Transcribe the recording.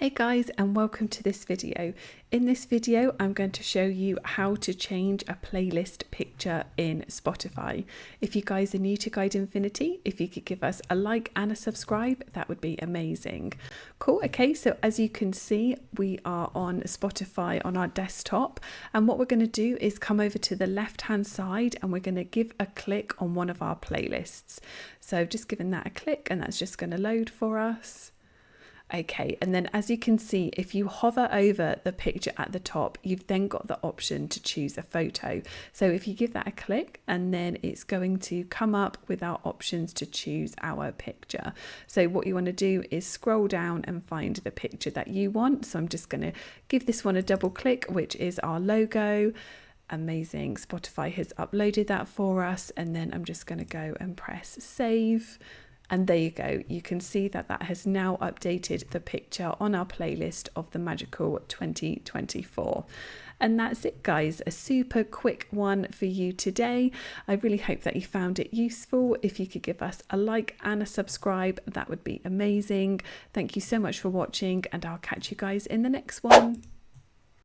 Hey guys, and welcome to this video. In this video I'm going to show you how to change a playlist picture in Spotify. If you guys are new to Guide Infinity, if you could give us a like and a subscribe, that would be amazing. Cool. Okay, so as you can see, we are on Spotify on our desktop, and what we're going to do is come over to the left hand side and we're going to give a click on one of our playlists. So I've just given that a click and that's just going to load for us. Okay, and then as you can see, if you hover over the picture at the top, you've then got the option to choose a photo. So if you give that a click, and then it's going to come up with our options to choose our picture. So what you want to do is scroll down and find the picture that you want. So I'm just going to give this one a double click, which is our logo. Amazing. Spotify has uploaded that for us, and then I'm just going to go and press save. And there you go, you can see that that has now updated the picture on our playlist of the Magical 2024. And that's it guys, a super quick one for you today. I really hope that you found it useful. If you could give us a like and a subscribe, that would be amazing. Thank you so much for watching, and I'll catch you guys in the next one.